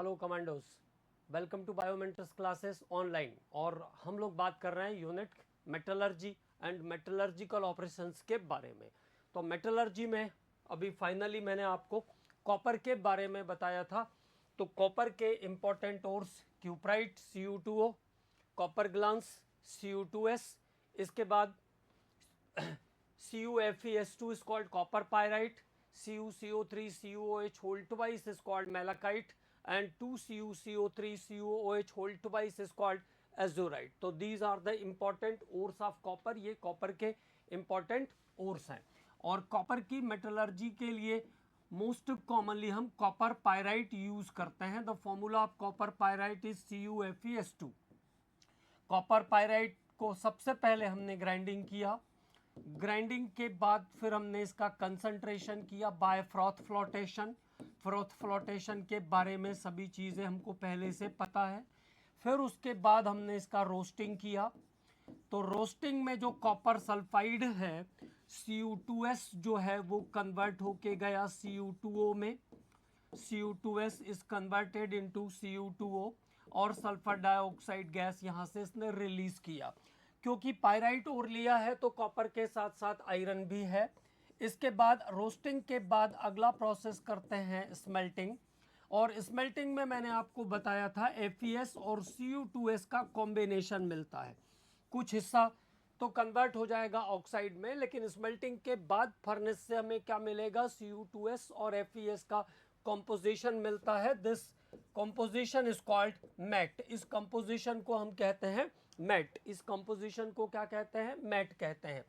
Hello commandos, welcome to biometrics classes online. और हम लोग बात कर रहे हैं unit metallurgy and metallurgical operations के बारे में। तो मेटलर्जी में अभी फाइनली मैंने आपको कॉपर के बारे में बताया था। तो कॉपर के important ores cuprite Cu2O, copper glance Cu2S, इसके बाद CuFeS2 is called copper pyrite, CuCO3 CuOH whole twice is called malachite, and 2CuCO3 CuOH whole twice is called azurite. तो these are the important ores of copper। ये copper के important ores हैं। और copper की metallurgy के लिए most commonly हम copper pyrite use करते हैं। The formula of copper pyrite is CuFeS2। Copper pyrite को सबसे पहले हमने ग्राइंडिंग किया, ग्राइंडिंग के बाद फिर हमने इसका कंसंट्रेशन किया by froth flotation. Froth flotation के बारे में सभी चीज़ें हमको पहले से पता है। फिर उसके बाद हमने इसका रोस्टिंग किया। तो रोस्टिंग में जो कॉपर सल्फाइड है Cu2S जो है वो कन्वर्ट होके गया Cu2O में। Cu2S is converted into Cu2O और सल्फर डाइऑक्साइड गैस यहाँ से इसने रिलीज किया। क्योंकि पायराइट ओर लिया है तो कॉपर के साथ साथ आयरन भी है। इसके बाद रोस्टिंग के बाद अगला प्रोसेस करते हैं स्मेल्टिंग। और स्मेल्टिंग में मैंने आपको बताया था FeS और Cu2S का कॉम्बिनेशन मिलता है। कुछ हिस्सा तो कन्वर्ट हो जाएगा ऑक्साइड में, लेकिन स्मेल्टिंग के बाद फर्नेस से हमें क्या मिलेगा, Cu2S और FeS का कॉम्पोजिशन मिलता है। This composition is called matte. इस कॉम्पोजिशन को हम कहते हैं मैट। इस कॉम्पोजिशन को क्या कहते हैं, मैट कहते हैं।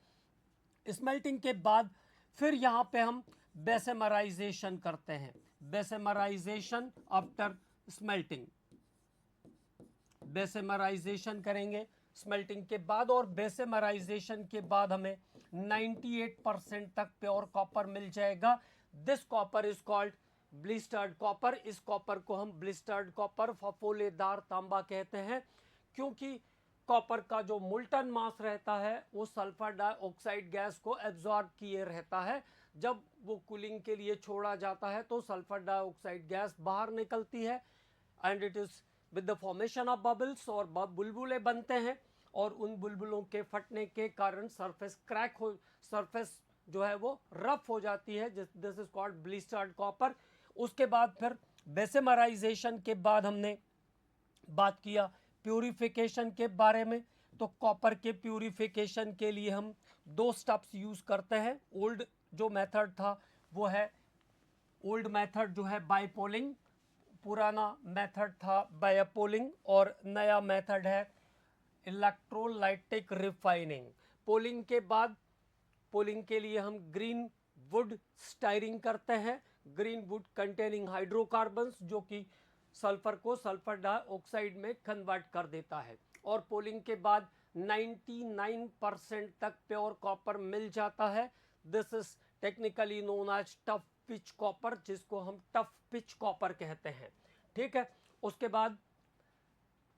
स्मेल्टिंग के बाद फिर यहाँ पे हम बेसेमराइजेशन करते हैं। बेसेमराइजेशन आफ्टर स्मेल्टिंग, बेसेमराइजेशन करेंगे स्मेल्टिंग के बाद। और बेसेमराइजेशन के बाद हमें 98% तक प्योर कॉपर मिल जाएगा। This copper is called blistered copper. इस कॉपर को हम ब्लिस्टर्ड कॉपर, फफोलेदार तांबा कहते हैं, क्योंकि कॉपर का जो मोल्टन मास रहता है वो सल्फर डाइऑक्साइड गैस को एब्जॉर्ब किए रहता है। जब वो कूलिंग के लिए छोड़ा जाता है तो सल्फर डाइऑक्साइड गैस बाहर निकलती है and it is with the formation of bubbles, और बुलबुले बनते हैं। और उन बुलबुलों के फटने के कारण सरफेस क्रैक हो, सरफेस जो है वो रफ हो जाती है। This is called blistered copper. उसके बाद फिर बेसेमराइजेशन के बाद हमने बात किया प्यूरिफिकेशन के बारे में। तो कॉपर के प्यूरिफिकेशन के लिए हम दो स्टेप्स यूज करते हैं। ओल्ड जो मेथड था वो है, ओल्ड मेथड जो है बाइपोलिंग, पुराना मेथड था बायोपोलिंग, और नया मेथड है इलेक्ट्रोलाइटिक रिफाइनिंग। पोलिंग के बाद, पोलिंग के लिए हम ग्रीन वुड स्टायरिंग करते हैं। ग्रीन वुड कंटेनिंग हाइड्रोकार्बन्स, जो कि सल्फर को सल्फर डाइऑक्साइड में कन्वर्ट कर देता है। और पोलिंग के बाद 99% तक प्योर कॉपर मिल जाता है। This is technically known as tough pitch copper, जिसको हम टफ पिच कॉपर कहते हैं। ठीक है। उसके बाद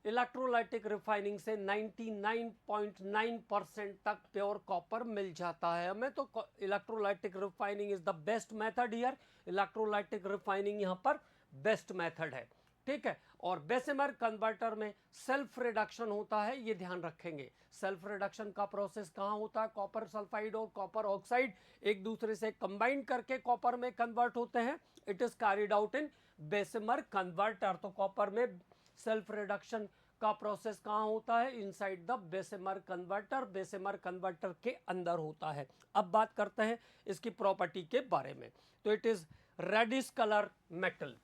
इलेक्ट्रोलाइटिक रिफाइनिंग से 99.9% तक प्योर कॉपर मिल जाता है हमें। तो electrolytic refining is the best method here. Electrolytic refining यहाँ पर बेस्ट मेथड है। ठीक है। और बेसेमर कन्वर्टर में सेल्फ रिडक्शन होता है, ये ध्यान रखेंगे। सेल्फ रिडक्शन का प्रोसेस कहाँ होता है, कॉपर सल्फाइड और कॉपर ऑक्साइड एक दूसरे से कंबाइन करके कॉपर में कन्वर्ट होते हैं। It is carried out in Bessemer converter. तो कॉपर में सेल्फ रिडक्शन का प्रोसेस कहाँ होता है, inside the Bessemer converter. Bessemer converter के अंदर होता है। अब बात करते हैं इसकी प्रॉपर्टी के बारे में। तो it is reddish colour metal.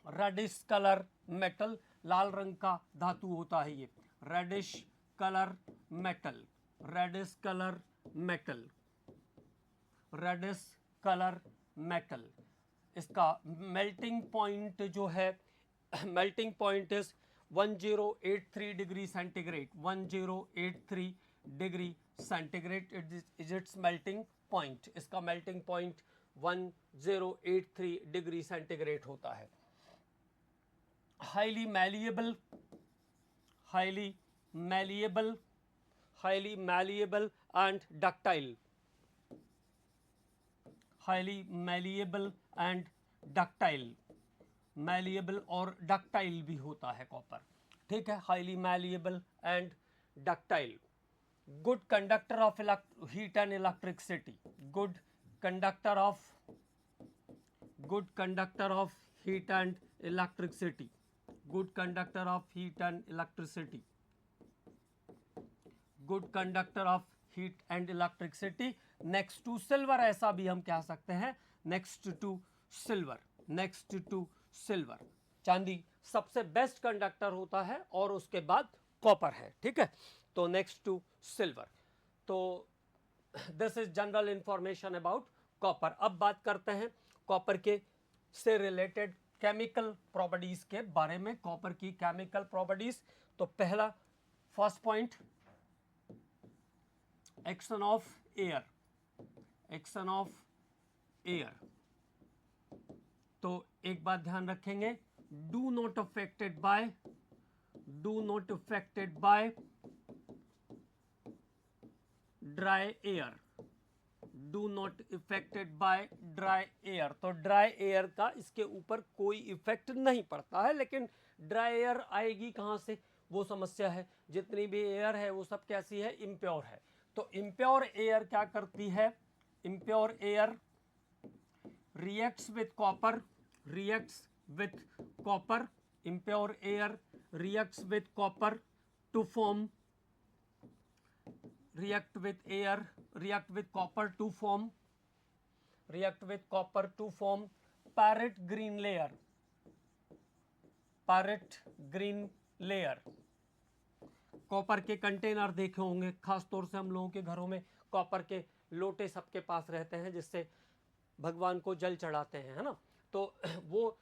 Reddish colour metal, लाल रंग का धातु होता है ये। Reddish colour metal, reddish colour metal, reddish colour metal. इसका मेल्टिंग पॉइंट जो है, melting point is 1083 degree centigrade. 1083 degree centigrade is its melting point. इसका मेल्टिंग पॉइंट 1083 डिग्री सेंटीग्रेड होता है। Highly malleable, highly malleable, highly malleable and ductile, highly malleable and ductile. Malleable और ductile भी होता है copper, ठीक है, highly malleable and ductile. Good conductor of heat and electricity, good conductor of heat and electricity, good conductor of heat and electricity, good conductor of heat and electricity। next to silver ऐसा भी हम कह सकते हैं, next to silver, next to silver। चांदी सबसे best conductor होता है और उसके बाद कॉपर है, ठीक है, तो नेक्स्ट टू सिल्वर। तो this is general information about copper. अब बात करते हैं कॉपर के से रिलेटेड केमिकल प्रॉपर्टीज के बारे में, कॉपर की केमिकल प्रॉपर्टीज। तो पहला first point, action of air, action of air. तो एक बात ध्यान रखेंगे, do not affected by dry air, do not affected by dry air. तो ड्राई एयर का इसके ऊपर कोई इफेक्ट नहीं पड़ता है, लेकिन ड्राई एयर आएगी कहाँ से, वो समस्या है। जितनी भी एयर है वो सब कैसी है, इम्प्योर है। तो इम्प्योर एयर क्या करती है, impure air reacts with copper, impure air reacts with copper to form, react with copper to form parrot green layer। Copper के कंटेनर देखे होंगे, खास तौर से हम लोगों के घरों में कॉपर के लोटे सबके पास रहते हैं, जिससे भगवान को जल चढ़ाते हैं, है ना। तो वो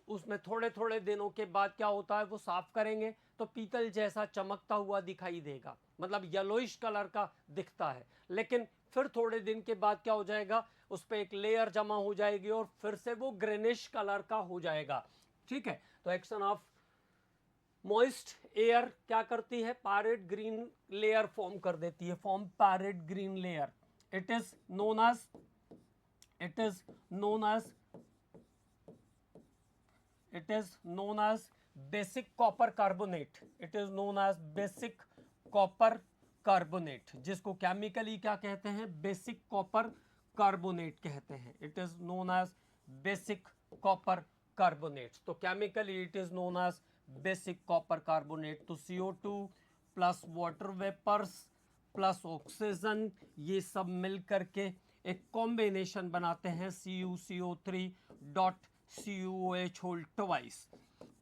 उसमें थोड़े थोड़े दिनों के बाद क्या होता है, वो साफ करेंगे तो पीतल जैसा चमकता हुआ दिखाई देगा, मतलब येलोइश कलर का दिखता है। लेकिन फिर थोड़े दिन के बाद क्या हो जाएगा, उस पर एक लेयर जमा हो जाएगी और फिर से वो ग्रेनिश कलर का हो जाएगा, ठीक है। तो एक्शन ऑफ मॉइस्ट एयर क्या करती है, पैरेट ग्रीन लेयर फॉर्म कर देती है, form parrot green layer. It is known as basic copper carbonate, it is known as basic copper carbonate, जिसको केमिकली क्या कहते हैं, बेसिक कॉपर कार्बोनेट कहते हैं। It is known as basic copper carbonate. तो chemically it is known as basic copper carbonate. तो CO2 plus water vapours plus oxygen, ये सब मिल करके एक कॉम्बिनेशन बनाते हैं CuCO3.CuOH होल ट्वाइस।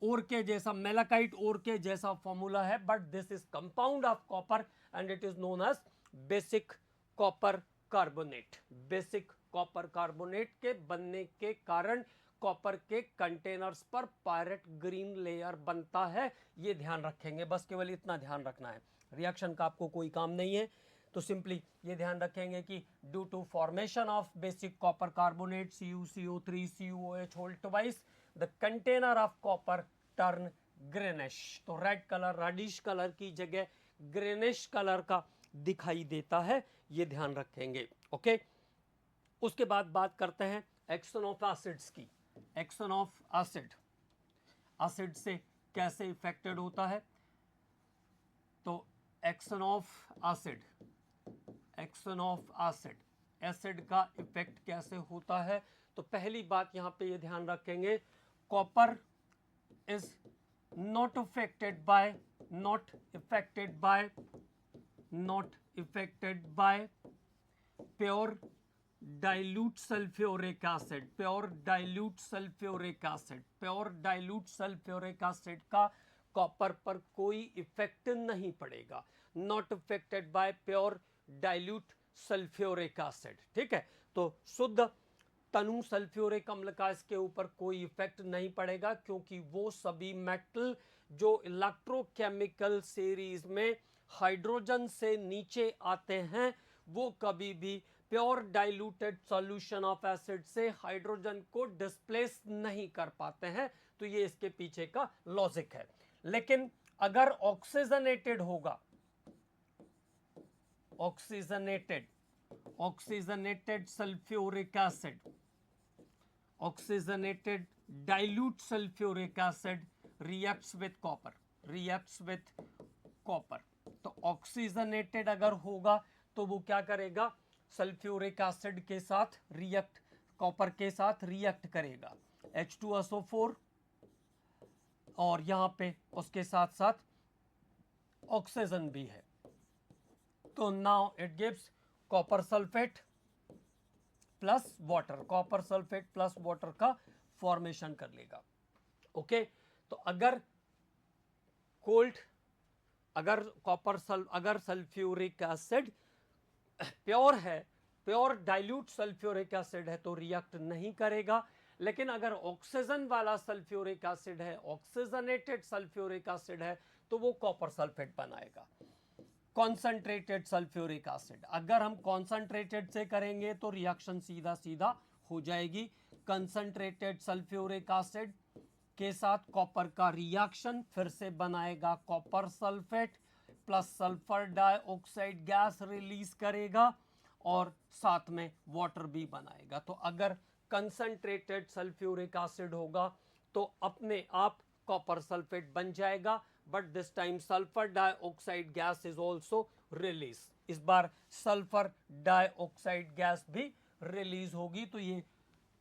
ओर के जैसा, मेलाकाइट ओर के जैसा फॉर्मूला है, but this is compound of copper and it is known as basic copper carbonate. Basic copper carbonate के बनने के कारण कॉपर के कंटेनर्स पर पैरेट ग्रीन लेयर बनता है, ये ध्यान रखेंगे, बस केवल इतना ध्यान रखना है। रिएक्शन का आपको कोई काम नहीं है, तो सिंपली ये ध्यान रखेंगे कि due to formation of basic copper carbonate CuCO3CuOH whole twice, the container of copper turn greenish. तो रेड कलर, रेडिश कलर की जगह ग्रेनिश कलर का दिखाई देता है, ये ध्यान रखेंगे, ओके। उसके बाद बात करते हैं एक्शन ऑफ एसिड्स की। एक्शन ऑफ एसिड, एसिड से कैसे इफेक्टेड होता है। तो एक्शन ऑफ एसिड, एसिड का इफेक्ट कैसे होता है। तो पहली बात यहां पे ये ध्यान रखेंगे, copper is not affected by pure dilute sulfuric acid का कॉपर पर कोई इफेक्ट नहीं पड़ेगा। Not affected by pure dilute sulphuric acid, ठीक है। तो शुद्ध तनु सल्फ्यूरिक अम्ल का इसके ऊपर कोई इफेक्ट नहीं पड़ेगा, क्योंकि वो सभी मेटल जो इलेक्ट्रोकेमिकल सीरीज में हाइड्रोजन से नीचे आते हैं, वो कभी भी pure diluted solution of acid से हाइड्रोजन को डिस्प्लेस नहीं कर पाते हैं। तो ये इसके पीछे का लॉजिक है। लेकिन अगर ऑक्सीजनेटेड होगा, oxygenated sulphuric acid, oxygenated dilute sulfuric acid reacts with copper, तो ऑक्सीजनेटेड अगर होगा तो वो क्या करेगा, सल्फ्यूरिक एसिड के साथ रिएक्ट, कॉपर के साथ रिएक्ट करेगा, H2SO4, और यहां पे उसके साथ साथ ऑक्सीजन भी है, तो now it gives copper sulphate plus water, copper sulphate plus water का फॉर्मेशन कर लेगा। ओके, तो अगर कोल्ड, अगर सल्फ्यूरिक एसिड प्योर है, प्योर डाइल्यूट सल्फ्यूरिक एसिड है तो रिएक्ट नहीं करेगा, लेकिन अगर ऑक्सीजन वाला सल्फ्यूरिक एसिड है, ऑक्सीजनेटेड सल्फ्यूरिक एसिड है, तो वो कॉपर सल्फेट बनाएगा। कॉन्सेंट्रेटेड सल्फ्यूरिक एसिड, अगर हम कॉन्सेंट्रेटेड से करेंगे तो रिएक्शन सीधा सीधा हो जाएगी। कंसंट्रेटेड सल्फ्यूरिक एसिड के साथ कॉपर का रिएक्शन फिर से बनाएगा copper sulphate plus sulphur dioxide gas release करेगा और साथ में वाटर भी बनाएगा। तो अगर कंसंट्रेटेड सल्फ्यूरिक एसिड होगा तो अपने आप कॉपर सल्फेट बन जाएगा, but this time sulphur dioxide gas is also release, इस बार सल्फर डाइऑक्साइड गैस भी रिलीज होगी। तो ये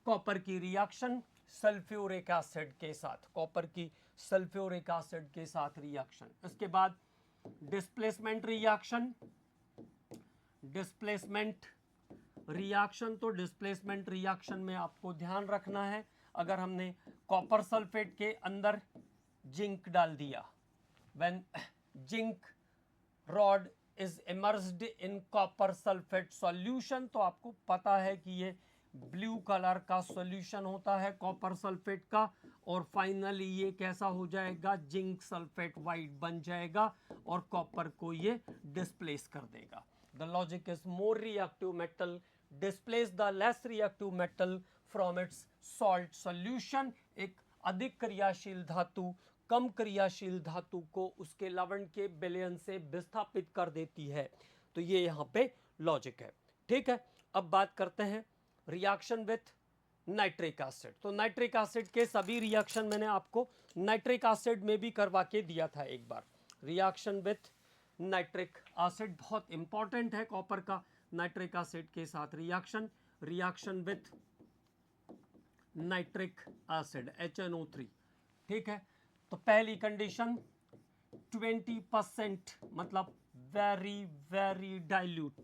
कॉपर की रिएक्शन सल्फ्यूरिक एसिड के साथ, कॉपर की सल्फ्यूरिक एसिड के साथ रिएक्शन। इसके बाद डिस्प्लेसमेंट रिएक्शन, डिस्प्लेसमेंट रिएक्शन, तो डिस्प्लेसमेंट रिएक्शन में आपको ध्यान रखना है, अगर हमने कॉपर सल्फेट के अंदर जिंक डाल दिया, when zinc rod is immersed in copper sulphate solution, तो आपको पता है कि ये ब्लू कलर का सॉल्यूशन होता है कॉपर सल्फेट का, और फाइनली ये कैसा हो जाएगा, जिंक सल्फेट वाइट बन जाएगा और कॉपर को ये डिस्प्लेस कर देगा। The logic is more reactive metal displace the less reactive metal from its salt solution, एक अधिक क्रियाशील धातु कम क्रियाशील धातु को उसके लवण के विलयन से विस्थापित कर देती है। तो ये यहाँ पे लॉजिक है, ठीक है। अब बात करते हैं रिएक्शन विथ नाइट्रिक एसिड। तो नाइट्रिक एसिड के सभी रिएक्शन मैंने आपको नाइट्रिक एसिड में भी करवा के दिया था एक बार। रिएक्शन विथ नाइट्रिक एसिड बहुत इंपॉर्टेंट है कॉपर का, नाइट्रिक एसिड के साथ reaction, reaction with nitric acid HNO3, ठीक है। तो पहली कंडीशन 20% मतलब very very dilute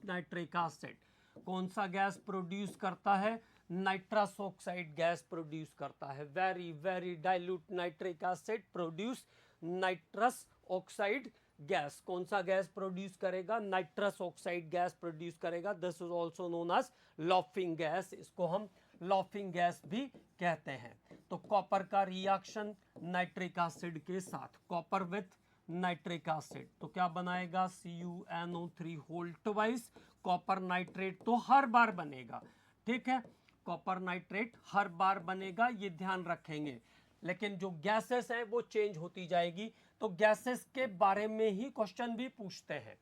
nitric acid कौन सा गैस प्रोड्यूस करता है, नाइट्रस ऑक्साइड गैस प्रोड्यूस करता है। Very very dilute nitric acid produce nitrous oxide gas, कौन सा गैस प्रोड्यूस करेगा, नाइट्रस ऑक्साइड गैस प्रोड्यूस करेगा। This is also known as laughing gas, इसको हम लॉफिंग गैस भी कहते हैं। तो कॉपर का रिएक्शन नाइट्रिक एसिड के साथ, कॉपर विथ नाइट्रिक एसिड, तो क्या बनाएगा, CuNO3 whole twice, copper nitrate तो हर बार बनेगा, ठीक है, कॉपर नाइट्रेट हर बार बनेगा, ये ध्यान रखेंगे। लेकिन जो गैसेस हैं वो चेंज होती जाएगी, तो गैसेस के बारे में ही क्वेश्चन भी पूछते हैं।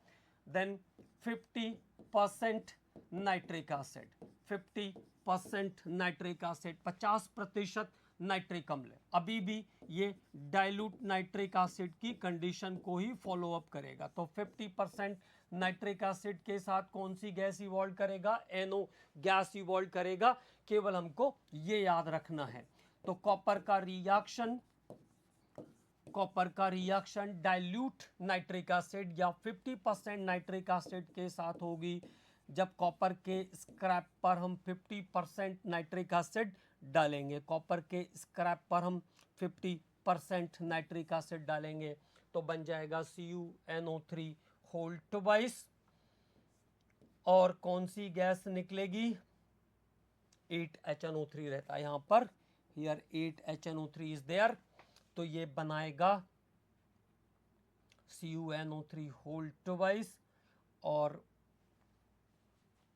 Then 50% nitric acid, 50% nitric acid, 50% nitric अम्ल, अभी भी ये डाइल्यूट नाइट्रिक एसिड की कंडीशन को ही फॉलो अप करेगा। तो 50% नाइट्रिक एसिड के साथ कौन सी गैस इवॉल्व करेगा, NO गैस इवॉल्व करेगा, केवल हमको ये याद रखना है। तो कॉपर का रिएक्शन डाइल्यूट नाइट्रिक एसिड या 50% नाइट्रिक एसिड के साथ होगी, जब कॉपर के स्क्रैप पर हम 50% नाइट्रिक एसिड डालेंगे, कॉपर के स्क्रैप पर हम 50% नाइट्रिक एसिड डालेंगे तो बन जाएगा CuNO3 होल ट्वाइस, और कौन सी गैस निकलेगी, 8HNO3 रहता है यहाँ पर, हियर 8HNO3 इज देयर, तो ये बनाएगा CuNO3 होल ट्वाइस, और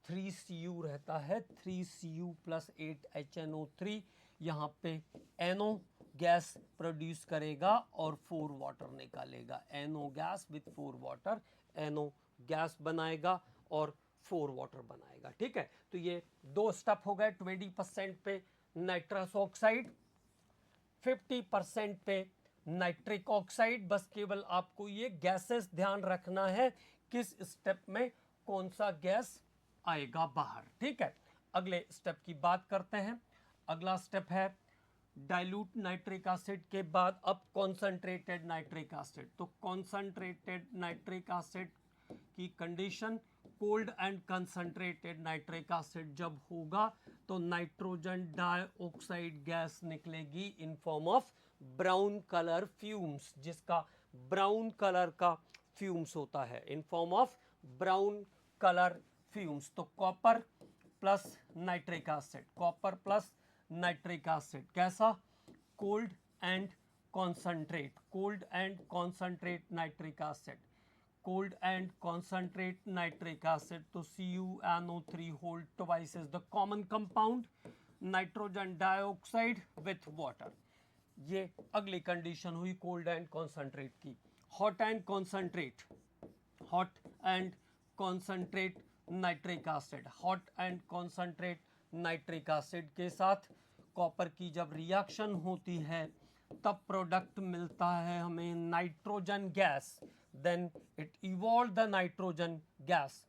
3Cu रहता है, 3Cu प्लस 8HNO3, यहाँ पे NO गैस प्रोड्यूस करेगा और 4 वाटर निकालेगा, NO gas with 4 water, NO gas बनाएगा और 4 वाटर बनाएगा, ठीक है। तो ये दो स्टेप हो गए, 20% पे नाइट्रस ऑक्साइड, 50% पे नाइट्रिक ऑक्साइड। बस केवल आपको ये गैसेस ध्यान रखना है किस स्टेप में कौन सा गैस आएगा बाहर, ठीक है। अगले स्टेप की बात करते हैं। अगला स्टेप है डाइल्यूट नाइट्रिक एसिड के बाद अब कॉन्सनट्रेटेड नाइट्रिक एसिड। तो कॉन्सनट्रेटेड नाइट्रिक एसिड की condition, cold and concentrated nitric acid जब होगा तो नाइट्रोजन डाइऑक्साइड गैस निकलेगी in form of brown colour fumes, जिसका ब्राउन कलर का फ्यूम्स होता है, in form of brown colour fumes. तो copper plus nitric acid, copper plus nitric acid कैसा, cold and concentrate, cold and concentrate nitric acid, cold and concentrate nitric acid. तो CuNO3 whole twice is the common compound, nitrogen dioxide with water। ये अगली condition हुई cold and concentrate की। Hot and concentrate, hot and concentrate nitric acid, hot and concentrate nitric acid के साथ copper की जब reaction होती है तब प्रोडक्ट मिलता है हमें nitrogen gas. Then it evolve the nitrogen gas,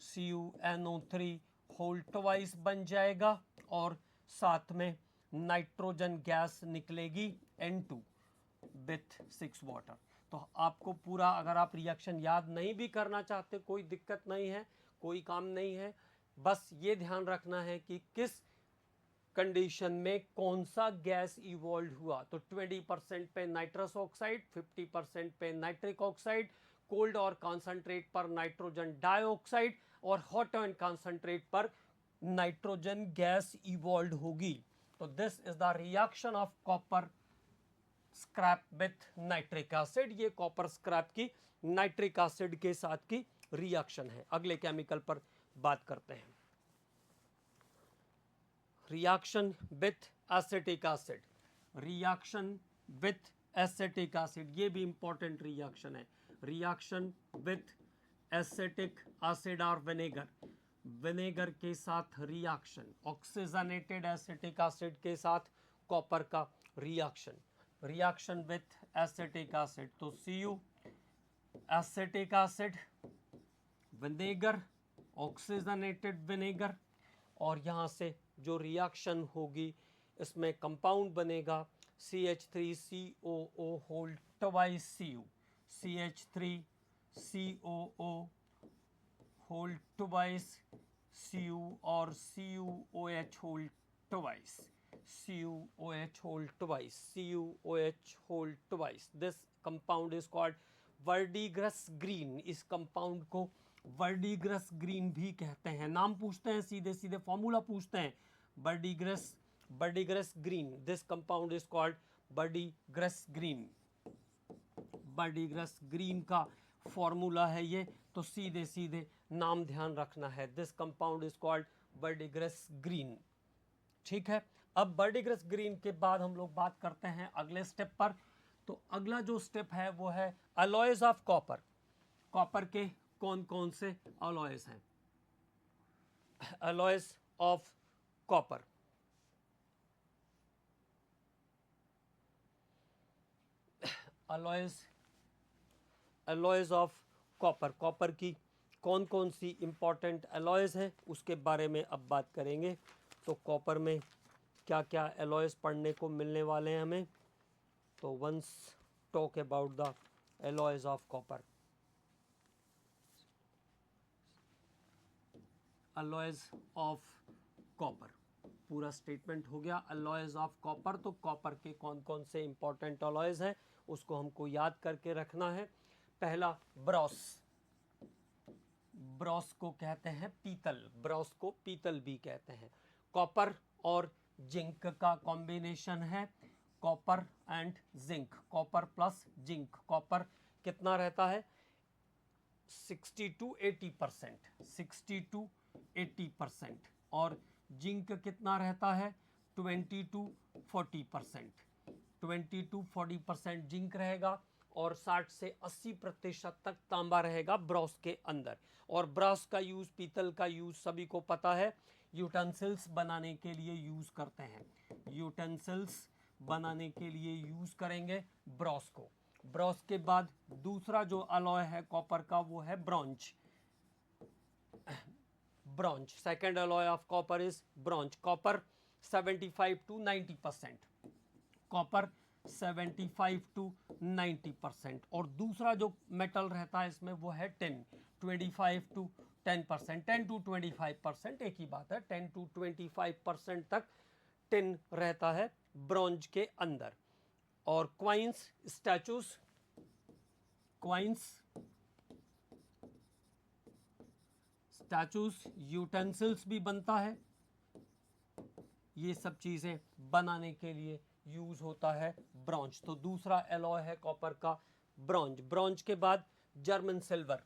CuNO3 whole twice बन जाएगा और साथ में नाइट्रोजन गैस निकलेगी N2 विथ 6 वाटर। तो आपको पूरा, अगर आप रिएक्शन याद नहीं भी करना चाहते कोई दिक्कत नहीं है, कोई काम नहीं है, बस ये ध्यान रखना है कि किस कंडीशन में कौन सा गैस इवॉल्व हुआ। तो 20% पे नाइट्रस ऑक्साइड, 50% पे नाइट्रिक ऑक्साइड, कोल्ड और कॉन्सेंट्रेट पर नाइट्रोजन डाइऑक्साइड और हॉट एंड कॉन्सेंट्रेट पर नाइट्रोजन गैस इवॉल्व होगी। तो this is the reaction of copper scrap with nitric acid. ये कॉपर स्क्रैप की नाइट्रिक एसिड के साथ की रिएक्शन है। अगले केमिकल पर बात करते हैं, reaction with acetic acid, reaction with acetic acid, ये भी इंपॉर्टेंट रिएक्शन है। रिएक्शन विथ एसिटिक एसिड और विनेगर, विनेगर के साथ रिएक्शन, ऑक्सीजनेटेड एसिटिक एसिड के साथ कॉपर का reaction, reaction with acetic acid. तो Cu acetic acid, vinegar, oxygenated vinegar, और यहाँ से जो रिएक्शन होगी इसमें कंपाउंड बनेगा CH3COO whole twice Cu, CH3COO whole twice Cu और CuOH whole twice, CuOH whole twice, CuOH whole twice. This compound is called verdigris green. इस compound को वर्डिग्रस ग्रीन भी कहते हैं। नाम पूछते हैं, सीधे सीधे फॉर्मूला पूछते हैं, verdigris, verdigris green. This compound is called verdigris green, verdigris green का फॉर्मूला है ये। तो सीधे सीधे नाम ध्यान रखना है, this compound is called verdigris green, ठीक है। अब वर्डिग्रस ग्रीन के बाद हम लोग बात करते हैं अगले स्टेप पर। तो अगला जो स्टेप है वो है अलॉयज ऑफ कॉपर। कॉपर के कौन कौन से अलॉयज हैं? Alloys of copper, alloys, alloys of copper, copper की कौन कौन सी इंपॉर्टेंट अलॉयज हैं उसके बारे में अब बात करेंगे। तो कॉपर में क्या क्या अलॉयज पढ़ने को मिलने वाले हैं हमें। तो once talk about the alloys of copper. Alloys of copper, पूरा स्टेटमेंट हो गया अलॉयज ऑफ कॉपर। तो कॉपर के कौन कौन से इंपॉर्टेंट अलॉयज हैं उसको हमको याद करके रखना है। पहला ब्रॉस, ब्रॉस को कहते हैं पीतल, ब्रॉस को पीतल भी कहते हैं। कॉपर और जिंक का कॉम्बिनेशन है, copper and zinc, copper plus zinc. Copper कितना रहता है? 60 to 80%, 60 to 80%, और जिंक कितना रहता है? 20 to 40%, 20 to 40% जिंक रहेगा और 60 से 80% तक तांबा रहेगा ब्रॉस के अंदर। और ब्रॉस का यूज़, पीतल का यूज़ सभी को पता है, यूटेंसिल्स बनाने के लिए यूज करते हैं, यूटेंसिल्स बनाने के लिए यूज करेंगे ब्रॉस को। ब्रॉस के बाद दूसरा जो अलॉय है कॉपर का वो है bronze. Bronze, second alloy of copper is bronze. Copper 75 to 90%, copper 75 to 90%। और दूसरा जो मेटल रहता है इसमें वो है टिन, 25 to 10%, 10 to 25%, एक ही बात है, 10 to 25% तक टिन रहता है ब्रॉन्ज के अंदर। और coins, statues, coins, statues, utensils भी बनता है, ये सब चीजें बनाने के लिए यूज होता है ब्रॉन्ज। तो दूसरा एलॉय है कॉपर का ब्रॉन्ज। ब्रॉन्ज के बाद German silver,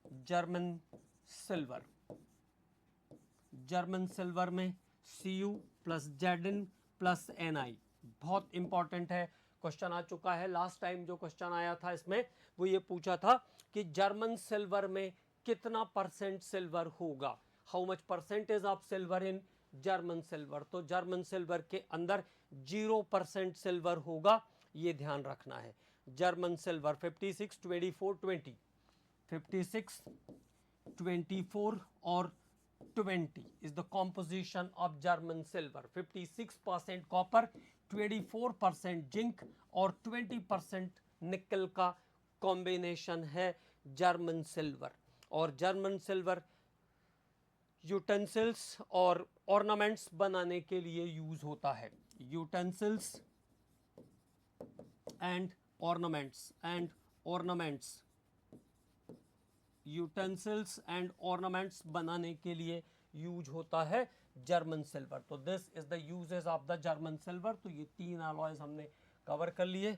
German silver, German silver में Cu plus Zn plus Ni, बहुत इंपॉर्टेंट है, क्वेश्चन आ चुका है। लास्ट टाइम जो क्वेश्चन आया था इसमें वो ये पूछा था कि जर्मन सिल्वर में कितना परसेंट सिल्वर होगा, how much percentage of silver in German silver. तो जर्मन सिल्वर के अंदर 0% सिल्वर होगा, ये ध्यान रखना है। जर्मन सिल्वर 56, 24, 20, 56, 24 और 20 is the composition of German silver। 56% copper, 24% zinc और 20% निकल का कॉम्बिनेशन है जर्मन सिल्वर। और जर्मन सिल्वर यूटेंसिल्स और ऑर्नामेंट्स बनाने के लिए यूज होता है, utensils and ornaments, and ornaments, utensils and ornaments बनाने के लिए यूज होता है जर्मन सिल्वर। तो this is the uses of the German silver. तो ये तीन अलॉयज हमने कवर कर लिए।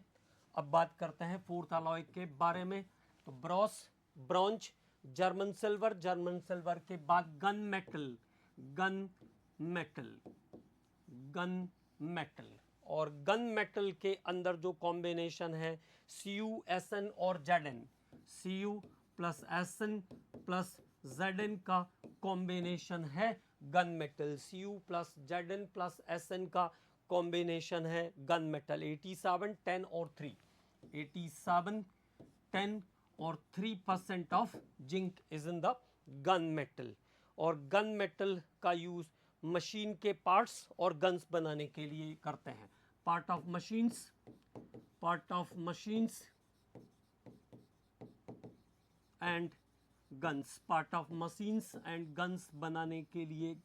अब बात करते हैं फोर्थ अलॉय के बारे में। तो Bros, bronze, German silver, German silver के बाद gun metal, gun metal, gun metal. और गन मेटल के अंदर जो कॉम्बिनेशन है CuSN और Zn, Cu plus Sn plus Zn का कॉम्बिनेशन है gun metal. Cu plus Zn plus Sn का कॉम्बिनेशन है गन मेटल। 87, 10 और 3, 87, 10 और 3% of zinc is in the gun metal. और गन मेटल का यूज मशीन के पार्ट्स और गन्स बनाने के लिए करते हैं। Part of machines, part of machines and guns, part of machines and guns बनाने के लिए,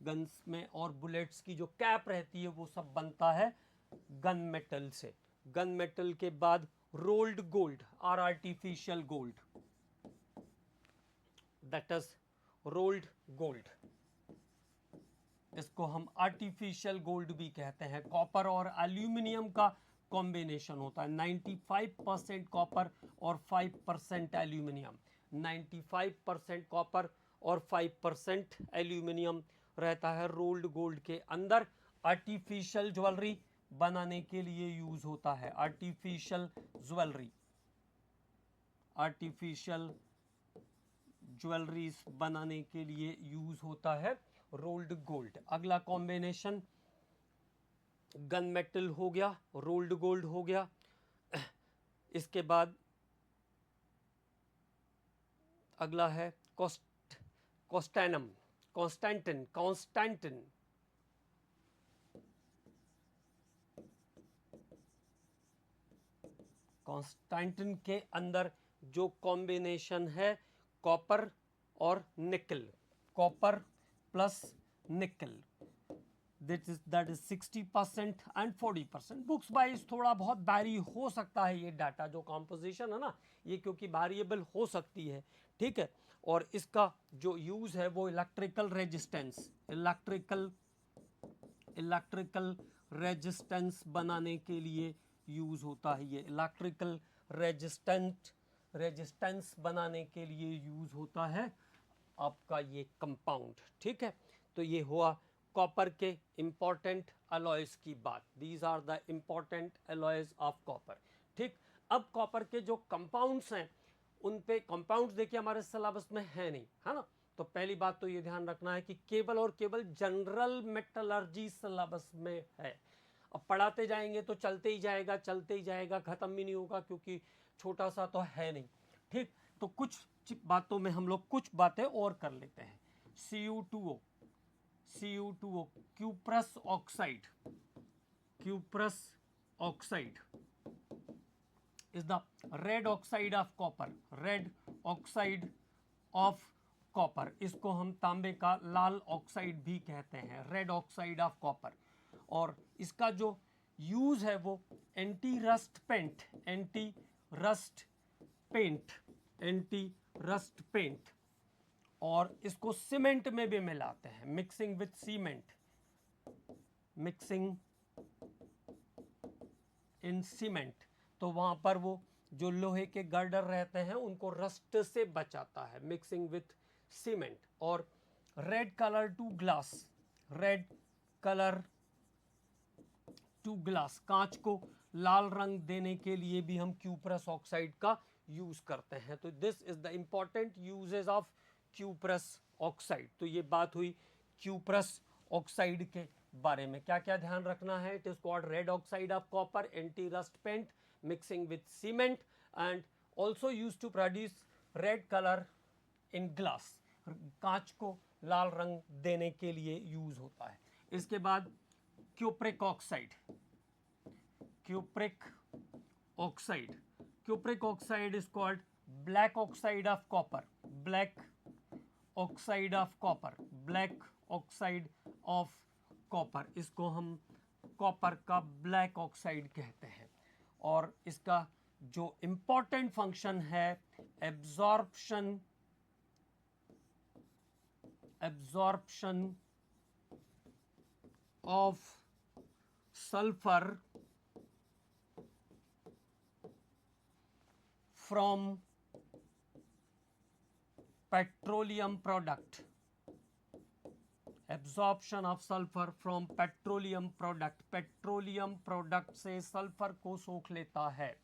गन्स में और बुलेट्स की जो कैप रहती है वो सब बनता है गन मेटल से। गन मेटल के बाद रोल्ड गोल्ड और artificial gold, that is rolled gold, इसको हम आर्टिफिशियल गोल्ड भी कहते हैं। कॉपर और एल्यूमिनियम का कॉम्बिनेशन होता है, 95% कॉपर और 5% एल्यूमिनियम, 95% कॉपर और 5% एल्यूमिनियम रहता है रोल्ड गोल्ड के अंदर। आर्टिफिशियल ज्वेलरी बनाने के लिए यूज होता है, आर्टिफिशियल ज्वेलरी, आर्टिफिशियल ज्वेलरीज बनाने के लिए यूज होता है रोल्ड गोल्ड। अगला कॉम्बिनेशन गन मेटल हो गया, रोल्ड गोल्ड हो गया। इसके बाद अगला है कॉस्टैनम, कॉन्स्टेंटिन, कॉन्स्टेंटिन, कॉन्स्टेंटिन के अंदर जो कॉम्बिनेशन है कॉपर और निकल, कॉपर प्लस निकल, that is 60% and 40%। Books wise थोड़ा बहुत बैरी हो सकता है ये डाटा, जो कॉम्पोजिशन है ना ये, क्योंकि वेरिएबल हो सकती है, ठीक है। और इसका जो यूज है वो इलेक्ट्रिकल रेजिस्टेंस, इलेक्ट्रिकल रेजिस्टेंस बनाने के लिए यूज होता है। ये इलेक्ट्रिकल रेजिस्टेंस बनाने के लिए यूज होता है आपका ये कंपाउंड, ठीक है। तो ये हुआ कॉपर के इंपॉर्टेंट अलॉयज की बात। These are the important alloys of copper, ठीक। अब कॉपर के जो कंपाउंड्स हैं उन पे, कंपाउंड्स देखिए हमारे सिलेबस में है नहीं, है ना, तो पहली बात तो ये ध्यान रखना है कि केवल और केवल जनरल मेटलर्जी सिलेबस में है। अब पढ़ाते जाएंगे तो चलते ही जाएगा, खत्म भी नहीं होगा, क्योंकि छोटा सा तो है नहीं। ठीक, तो कुछ बातों में हम लोग कुछ बातें और कर लेते हैं। Cu2O, cuprous oxide is the red oxide of copper। इसको हम तांबे का लाल ऑक्साइड भी कहते हैं, रेड ऑक्साइड ऑफ कॉपर। और इसका जो यूज है वो एंटी रस्ट पेंट, और इसको सीमेंट में भी मिलाते हैं, मिक्सिंग इन सीमेंट। तो वहां पर वो जो लोहे के गर्डर रहते हैं उनको रस्ट से बचाता है, मिक्सिंग विथ सीमेंट। और रेड कलर टू ग्लास, कांच को लाल रंग देने के लिए भी हम क्यूप्रस ऑक्साइड का यूज करते हैं। तो this is the important uses of cuprous oxide. तो ये बात हुई क्यूप्रस ऑक्साइड के बारे में। क्या क्या ध्यान रखना है? It is called red oxide of copper, anti rust paint, mixing with cement, and also use to produce red colour in glass. कांच को लाल रंग देने के लिए यूज होता है। इसके बाद cupric oxide is called black oxide of copper. इसको हम कॉपर का ब्लैक ऑक्साइड कहते हैं। और इसका जो इंपॉर्टेंट फंक्शन है, absorption of sulphur from petroleum product, absorption of sulphur from petroleum product से सल्फर को सोख लेता है।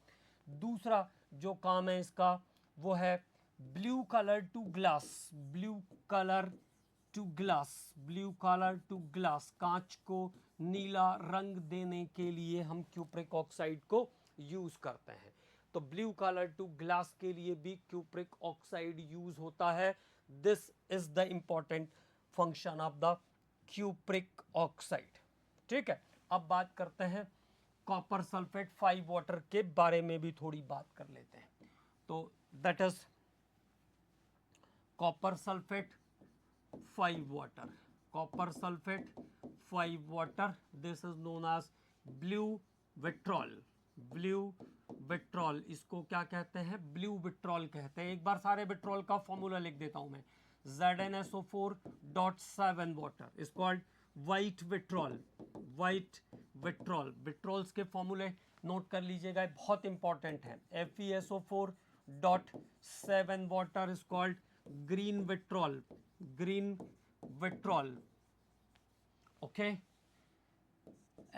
दूसरा जो काम है इसका वो है ब्लू कलर टू ग्लास, कांच को नीला रंग देने के लिए हम क्यूप्रिक ऑक्साइड को यूज करते हैं। तो ब्लू कलर टू ग्लास के लिए भी क्यूप्रिक ऑक्साइड यूज होता है। This is the important function of the cupric oxide. ठीक है, अब बात करते हैं कॉपर सल्फेट 5 वाटर के बारे में भी थोड़ी बात कर लेते हैं। तो that is copper sulphate 5 water, this is known as blue vitriol. इसको क्या कहते हैं? ब्लू विट्रॉल कहते हैं। एक बार सारे विट्रॉल का फॉर्मूला लिख देता हूं मैं। ZnSO4.7 water is called white vitriol. Vitriols के फॉर्मूले नोट कर लीजिएगा, बहुत इंपॉर्टेंट है। FeSO4.7 water is called green vitriol. Okay,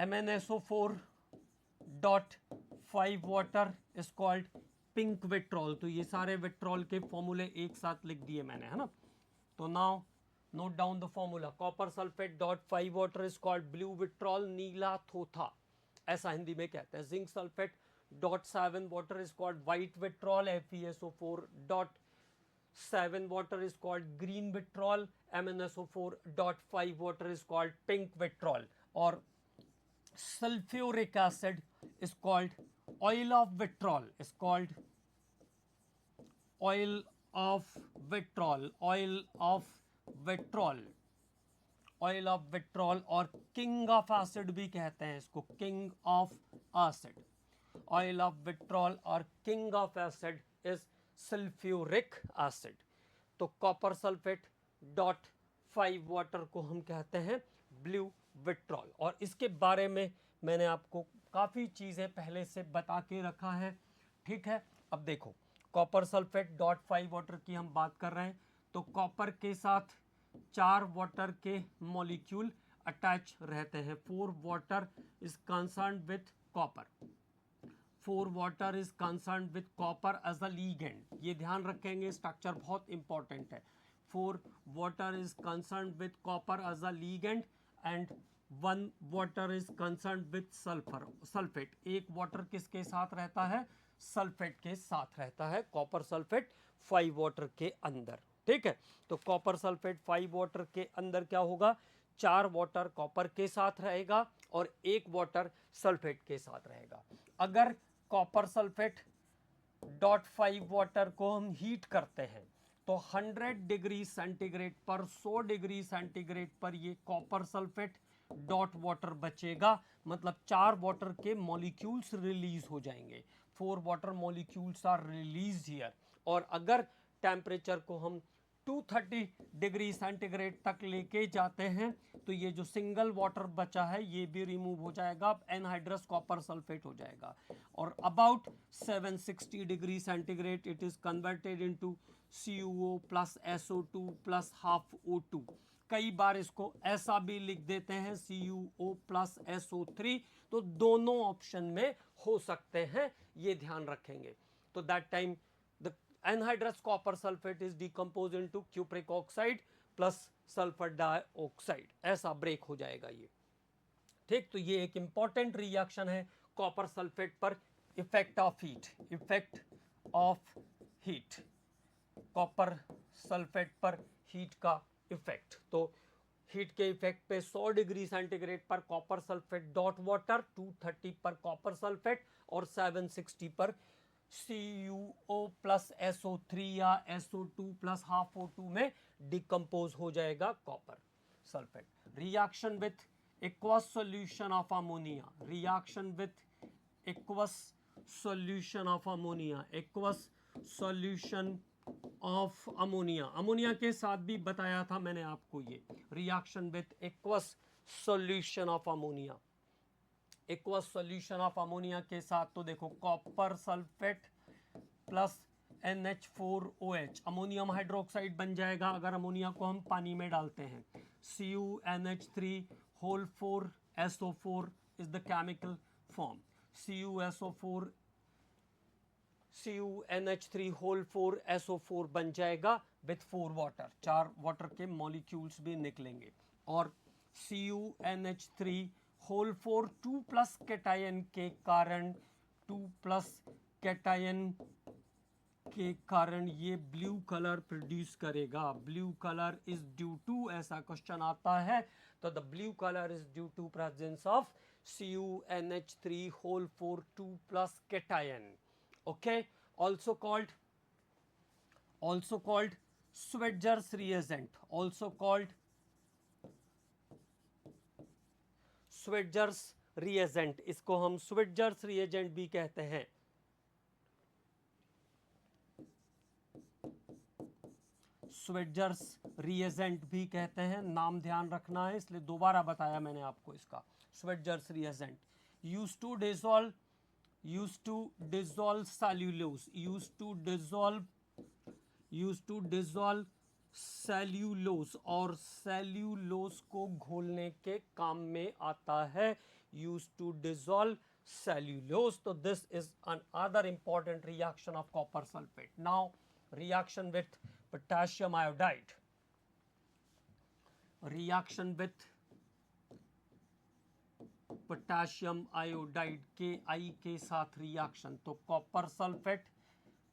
MnSO4.5 water is called pink vitriol. तो ये सारे विट्रॉल के फॉर्मूले एक साथ लिख दिए मैंने, है ना। तो now note down the formula. Copper sulphate dot 5 water is called blue vitriol, नीला थोथा, ऐसा हिंदी में कहते हैं। Zinc sulphate dot 7 water is called white vitriol, FeSO4.7 water is called green vitriol, MnSO4.5 water is called pink vitriol, और sulfuric acid is called oil of vitriol, और king of acid भी कहते हैं इसको, king of acid, oil of vitriol और king of acid is sulphuric acid. तो copper sulphate dot 5 water को हम कहते हैं ब्लू विट्रॉल। और इसके बारे में मैंने आपको काफ़ी चीज़ें पहले से बता के रखा है। ठीक है, अब देखो कॉपर सल्फेट डॉट 5 वाटर की हम बात कर रहे हैं। तो कॉपर के साथ 4 वाटर के मॉलिक्यूल अटैच रहते हैं। 4 water is concerned with copper, 4 water is concerned with copper as a ligand. ये ध्यान रखेंगे, स्ट्रक्चर बहुत इंपॉर्टेंट है। 4 water is concerned with copper as a ligand and 1 water is concerned with sulfate. एक water किसके साथ रहता है? सल्फेट के साथ रहता है, कॉपर सल्फेट 5 वाटर के अंदर। ठीक है, तो कॉपर सल्फेट 5 वाटर के अंदर क्या होगा? 4 वाटर कॉपर के साथ रहेगा और 1 वाटर सल्फेट के साथ रहेगा। अगर कॉपर सल्फेट .5 वाटर को हम हीट करते हैं तो 100 डिग्री सेंटीग्रेड पर 100 डिग्री सेंटीग्रेड पर ये कॉपर सल्फेट डॉट वाटर बचेगा, मतलब 4 वाटर के मॉलिक्यूल्स रिलीज हो जाएंगे। 4 water molecules are release here. और अगर टेम्परेचर को हम 230 डिग्री सेंटीग्रेड तक लेके जाते हैं तो ये जो सिंगल वाटर बचा है ये भी रिमूव हो जाएगा, एनहाइड्रस कॉपर सल्फेट हो जाएगा। और about 760 degree centigrade it is converted into CuO plus SO2 plus half O2। कई बार इसको ऐसा भी लिख देते हैं CuO प्लस SO3, तो दोनों ऑप्शन में हो सकते हैं, ये ध्यान रखेंगे। तो that time the anhydrous copper sulfate is decomposed into cupric oxide plus sulfur dioxide, ऐसा ब्रेक हो जाएगा ये। ठीक, तो ये एक इंपॉर्टेंट रिएक्शन है कॉपर सल्फेट पर। Effect of heat, effect of heat, copper sulphate पर हीट का इफेक्ट। तो हीट के इफेक्ट पे 100 डिग्री सेंटीग्रेड पर कॉपर सल्फेट डॉट वाटर, 230 पर कॉपर सल्फेट और 760 पर CuO प्लस SO3 या SO2 प्लस हाफ O2 में डिकम्पोज हो जाएगा copper sulphate. Reaction with aqueous solution of ammonia, reaction with aqueous solution of ammonia, aqueous solution of ammonia, ammonia के साथ भी बताया था मैंने आपको ये reaction with aqueous solution of ammonia. Aqueous solution of ammonia के साथ तो देखो copper sulphate plus NH4OH ammonium hydroxide बन जाएगा अगर अमोनिया को हम पानी में डालते हैं। CuNH3 whole 4 SO4 is the chemical form. CuNH3 whole 4 SO4 बन जाएगा विथ 4 वाटर, 4 वाटर के मॉलिक्यूल्स भी निकलेंगे। और CuNH3 होल 4 2 प्लस कैटायन के कारण, 2 प्लस कैटायन के कारण ये ब्लू कलर प्रोड्यूस करेगा। Blue colour is due to, ऐसा क्वेश्चन आता है तो the blue colour is due to presence of CuNH3 whole 4 2 plus cation. Okay, also called Schweizer's reagent, also called Schweizer's reagent, इसको हम Schweizer's reagent भी कहते हैं। Schweizer's reagent भी कहते हैं, नाम ध्यान रखना है इसलिए दोबारा बताया मैंने आपको इसका। Schweizer's reagent used to dissolve cellulose, used to dissolve cellulose और cellulose को घोलने के काम में आता है, used to dissolve cellulose। तो this is another important reaction of copper sulfate. Now reaction with potassium iodide, reaction with potassium iodide Ki के साथ रिएक्शन। तो copper sulphate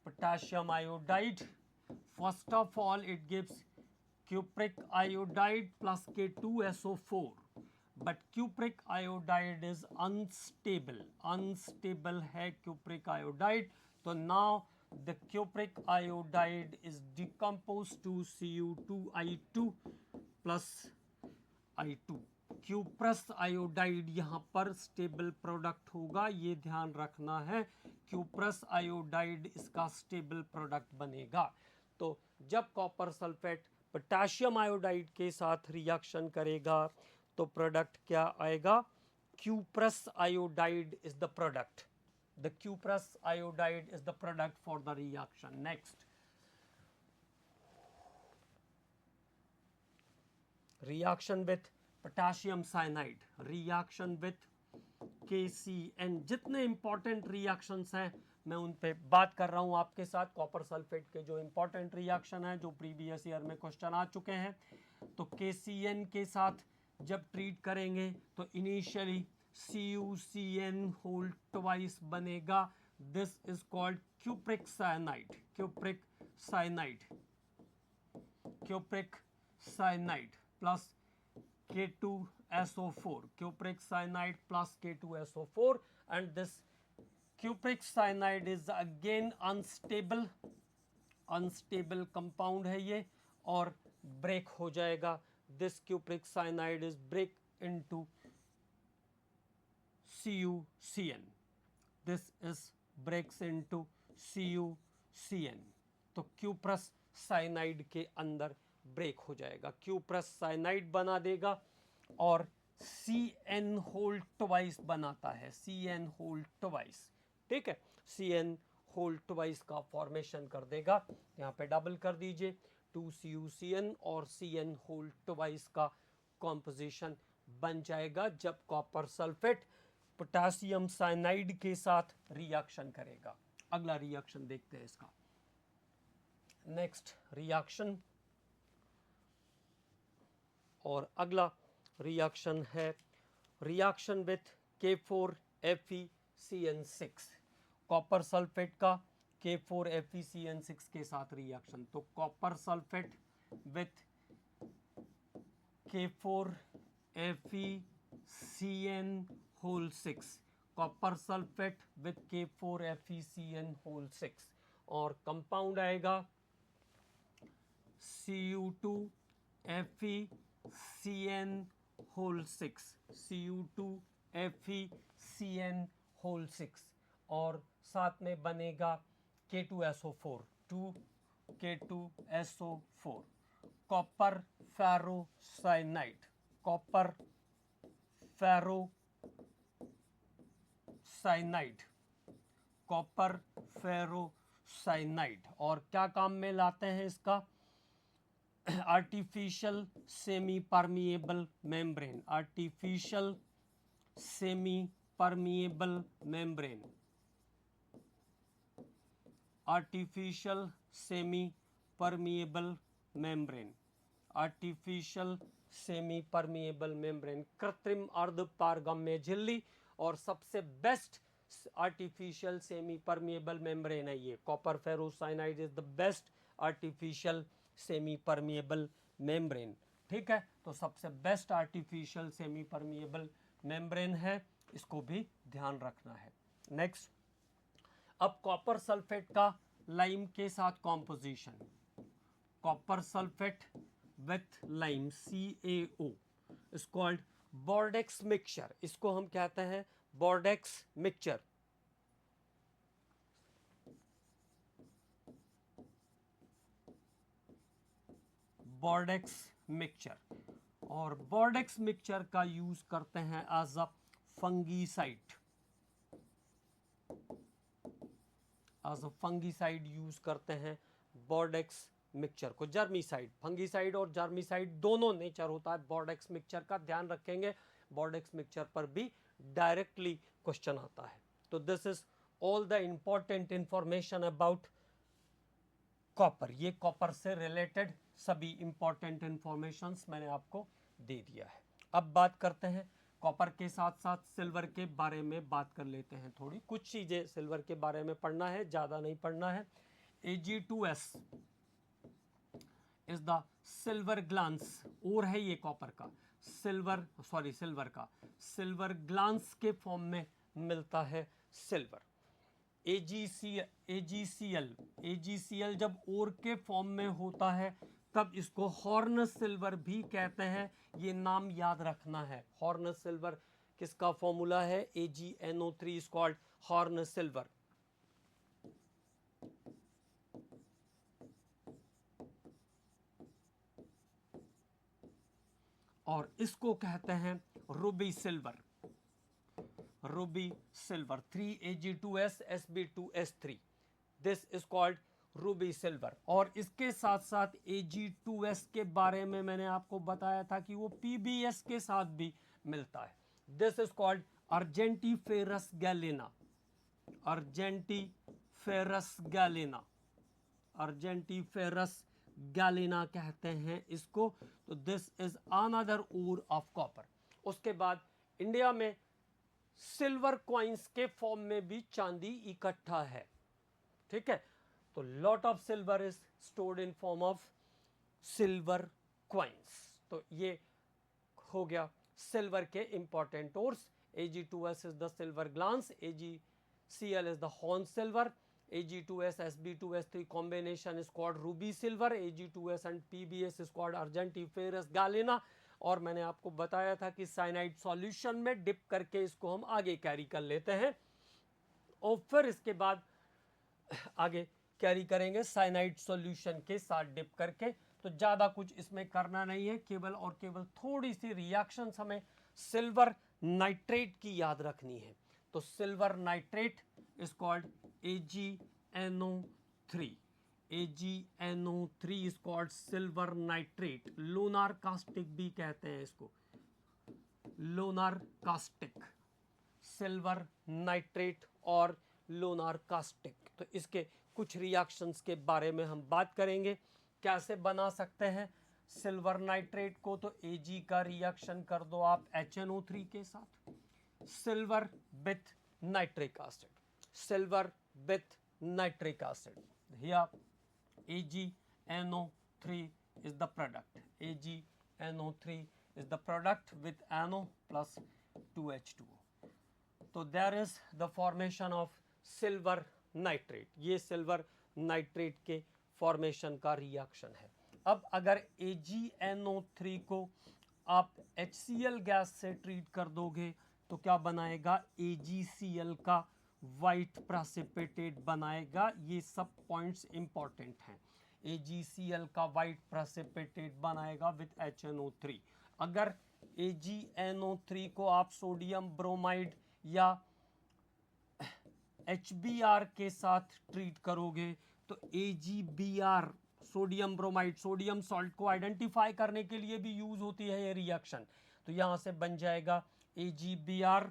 potassium iodide, first of all it gives cupric iodide plus K2SO4, but cupric iodide is unstable, unstable है cupric iodide। तो now the cupric iodide is decomposed to Cu2I2 plus I2। Cuprous iodide यहाँ पर stable product होगा, ये ध्यान रखना है। Cuprous iodide इसका स्टेबल प्रोडक्ट बनेगा। तो जब कॉपर सल्फेट पोटेशियम आयोडाइड के साथ रिएक्शन करेगा तो प्रोडक्ट क्या आएगा? Cuprous iodide is the product, the cuprous iodide is the product for the reaction. Next, reaction with potassium cyanide, reaction with KCN। जितने इंपॉर्टेंट रिएक्शंस हैं मैं उन पे बात कर रहा हूँ आपके साथ। कॉपर सल्फेट के जो इंपॉर्टेंट रिएक्शन है जो प्रीवियस ईयर में क्वेश्चन आ चुके हैं, तो KCN के साथ जब ट्रीट करेंगे तो इनिशियली CuCN होल ट्वाइस बनेगा। This is called cupric cyanide, cupric cyanide, cupric cyanide plus K2SO4, cupric cyanide plus K2SO4, and this cupric cyanide is again unstable compound है ये, और break हो जाएगा। This cupric cyanide is break into CuCN. This is breaks into CuCN, तो cuprous cyanide के अंदर break हो जाएगा, क्यूप्रस साइनाइड बना देगा और CN होल ट्वाइस बनाता है, CN होल ट्वाइस, ठीक है, CN होल ट्वाइस का फॉर्मेशन कर देगा। यहाँ पे डबल कर दीजिए, 2CuCN और CN होल ट्वाइस का कॉम्पोजिशन बन जाएगा जब कॉपर सल्फेट पोटेशियम साइनाइड के साथ रिएक्शन करेगा। अगला रिएक्शन देखते हैं इसका। नेक्स्ट रिएक्शन, और अगला रिएक्शन है reaction with K4FeCN6, copper sulphate का K4FeCN6 के साथ रिएक्शन। तो copper sulphate with K4FeCN whole 6, copper sulphate with K4FeCN whole 6, और कंपाउंड आएगा Cu2FeCN होल 6, Cu2FeCN होल 6, और साथ में बनेगा K2SO4, 2K2SO4, copper ferrocyanide, copper ferrocyanide, copper ferrocyanide, और क्या काम में लाते हैं इसका? Artificial semi permeable membrane, artificial semi permeable membrane, artificial semi permeable membrane, artificial semi permeable membrane, कृत्रिम अर्धपारगम्य झिल्ली, और सबसे best artificial semi permeable membrane है ये। Copper ferrocyanide is the best artificial semi permeable membrane, ठीक है। तो सबसे best artificial semi permeable membrane है, इसको भी ध्यान रखना है। नेक्स्ट, अब कॉपर सल्फेट का लाइम के साथ composition, copper sulphate with lime CaO is called Bordeaux mixture, इसको हम कहते हैं बोर्डेक्स मिक्सचर। बोर्डेक्स मिक्सचर, और बोर्डेक्स मिक्सचर का यूज करते हैं as a fungicide, as a fungicide use करते हैं बोर्डेक्स मिक्सचर को। जर्मीसाइड, फंगीसाइड और जर्मीसाइड दोनों नेचर होता है बोर्डेक्स मिक्सचर का, ध्यान रखेंगे बोर्डेक्स मिक्सचर पर भी डायरेक्टली क्वेश्चन आता है। तो this is all the important information about copper, ये कॉपर से रिलेटेड सभी इंपॉर्टेंट इंफॉर्मेशंस मैंने आपको दे दिया है। अब बात करते हैं कॉपर के साथ साथ सिल्वर के बारे में बात कर लेते हैं, थोड़ी कुछ चीजें सिल्वर के बारे में पढ़ना है, ज्यादा नहीं पढ़ना है। Ag2S is the silver glance, और है ये कॉपर का सिल्वर का सिल्वर ग्लांस के फॉर्म में मिलता है सिल्वर। AgCl जब ओर के फॉर्म में होता है तब इसको हॉर्न सिल्वर भी कहते हैं, ये नाम याद रखना है। हॉर्न सिल्वर किसका फॉर्मूला है? AgNO3 is called horn silver. और इसको कहते हैं Ruby silver, Ruby silver. 3Ag2S Sb2S3, this is called Ruby silver. और इसके साथ साथ Ag2S के बारे में मैंने आपको बताया था कि वो PbS के साथ भी मिलता है, this is called argentiferous galena, argentiferous galena, argentiferous galena कहते हैं इसको। तो this is another ore of copper. उसके बाद इंडिया में सिल्वर कॉइन्स के फॉर्म में भी चांदी इकट्ठा है, ठीक है। तो lot of silver is stored in form of silver coins. तो ये हो गया सिल्वर के important ores. Ag2S is the silver glance, AgCl is the horn silver, Ag2S Sb2S3 combination is called ruby silver, Ag2S and PbS is called argentiferous galena। और मैंने आपको बताया था कि साइनाइड सॉल्यूशन में डिप करके इसको हम आगे कैरी कर लेते हैं और फिर इसके बाद आगे कैरी करेंगे साइनाइड सॉल्यूशन के साथ डिप करके। तो ज़्यादा कुछ इसमें करना नहीं है, केवल और केवल थोड़ी सी रिएक्शंस हमें सिल्वर नाइट्रेट की याद रखनी है। तो silver nitrate is called AgNO3, AgNO3 is called silver nitrate. Lonar caustic भी कहते हैं इसको, लोनार कास्टिक, सिल्वर नाइट्रेट और लोनार कास्टिक। तो इसके कुछ रिएक्शंस के बारे में हम बात करेंगे, कैसे बना सकते हैं सिल्वर नाइट्रेट को। तो Ag का रिएक्शन कर दो आप HNO3 के साथ, silver with nitric acid, silver with nitric acid. Here AgNO3 is the product, AgNO3 is the product with NO plus 2H2O। तो there is the formation of silver nitrate, ये silver nitrate के formation का reaction है। अब अगर AgNO3 को आप HCl gas से ट्रीट कर दोगे तो क्या बनाएगा, AgCl का वाइट प्रेसिपिटेट बनाएगा। ये सब पॉइंट्स इंपॉर्टेंट हैं। AgCl का वाइट प्रेसिपिटेट बनाएगा विथ HNO3। अगर AgNO3 को आप सोडियम ब्रोमाइड या HBr के साथ ट्रीट करोगे तो AgBr, sodium bromide, sodium salt को आइडेंटिफाई करने के लिए भी यूज होती है ये रिएक्शन। तो यहां से बन जाएगा AgBr,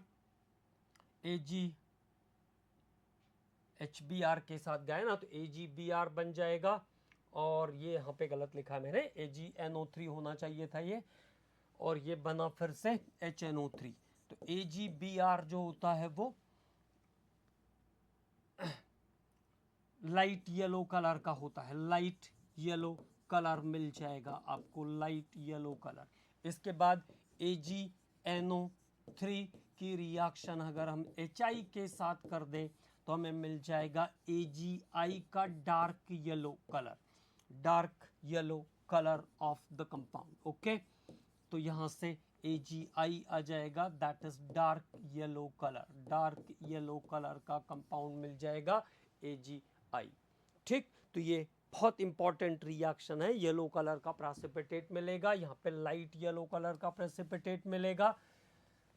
HBr के साथ गए ना तो AgBr बन जाएगा। और ये यहाँ पे गलत लिखा है मैंने, AgNO3 होना चाहिए था ये, और ये बना फिर से HNO3। तो AgBr जो होता है वो लाइट येलो कलर का होता है, लाइट येलो कलर मिल जाएगा आपको, लाइट येलो कलर। इसके बाद AgNO3 की रिएक्शन अगर हम HI के साथ कर दें तो हमें मिल जाएगा AgI का dark yellow colour, dark yellow colour of the compound. Okay, तो यहां से AgI आ जाएगा, that is dark yellow colour, dark yellow colour का कंपाउंड मिल जाएगा AgI। ठीक, तो ये बहुत इंपॉर्टेंट रिएक्शन है। येलो कलर का प्रेसिपिटेट मिलेगा, यहाँ पे लाइट येलो कलर का प्रेसिपिटेट मिलेगा।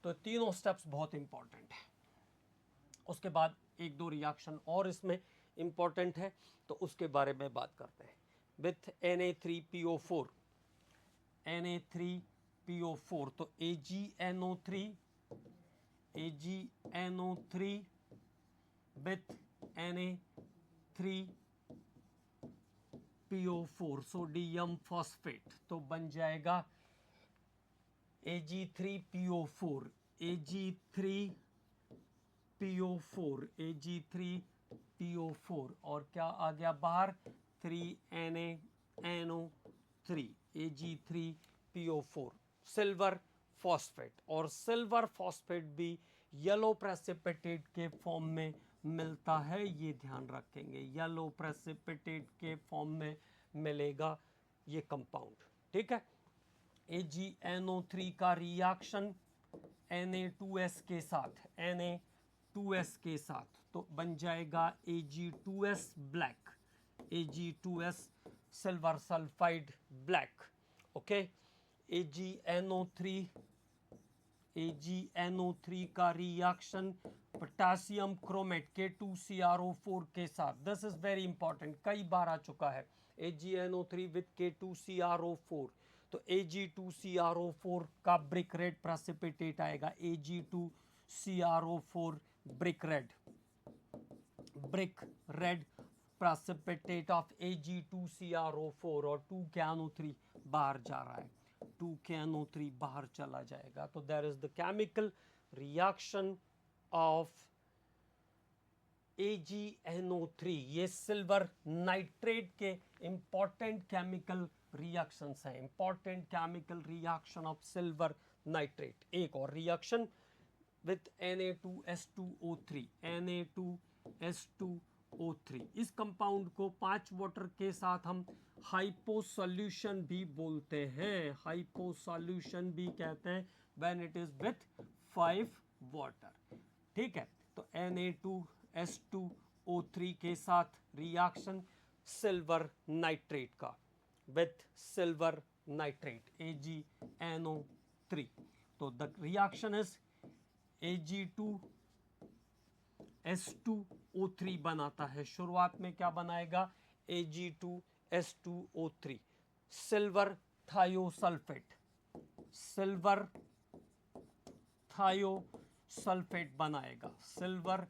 तो तीनों स्टेप्स बहुत इंपॉर्टेंट है। उसके बाद एक दो रिएक्शन और इसमें इंपॉर्टेंट है, तो उसके बारे में बात करते हैं। विथ Na3PO4, Na3PO4, तो AgNO3, AgNO3 with Na3PO4 sodium phosphate, तो बन जाएगा Ag3PO4, Ag3PO4, Ag3PO4, और क्या आ गया बाहर, 3NaNO3, Ag3PO4 सिल्वर फॉस्फेट। और सिल्वर फॉस्फेट भी येलो प्रेसिपिटेट के फॉर्म में मिलता है, ये ध्यान रखेंगे, येलो प्रेसिपिटेट के फॉर्म में मिलेगा ये कंपाउंड। ठीक है, AgNO3 का रिएक्शन Na2S के साथ, Na2S के साथ, तो बन जाएगा Ag2S black, Ag2S silver sulphide black. Okay, AgNO3 का रिएक्शन पोटेशियम क्रोमेट K2CrO4 के साथ, दिस इज वेरी इंपॉर्टेंट, कई बार आ चुका है, AgNO3 विथ K2CrO4। तो Ag2CrO4 का ब्रिक रेड प्रेसिपिटेट आएगा, Ag2CrO4 brick red. brick red precipitate of Ag2CrO4 और 2KNO3 बाहर जा रहा है, 2KNO3 बाहर चला जाएगा। तो there is the chemical reaction of AgNO3, ये सिल्वर नाइट्रेट के इंपॉर्टेंट केमिकल रिएक्शंस हैं, important chemical reaction of silver nitrate. एक और रिएक्शन विथ Na2S2O3, Na2S2O3, इस कंपाउंड को 5 वाटर के साथ हम हाइपो सॉल्यूशन भी बोलते हैं, हाइपो सॉल्यूशन भी कहते हैं when it is with 5 water. ठीक है, तो Na2S2O3 के साथ रिएक्शन सिल्वर नाइट्रेट का विथ सिल्वर नाइट्रेट AgNO3, तो द रिएक्शन इज Ag2S2O3 बनाता है। शुरुआत में क्या बनाएगा? Ag2S2O3, silver thiosulphate, silver thiosulphate बनाएगा, सिल्वर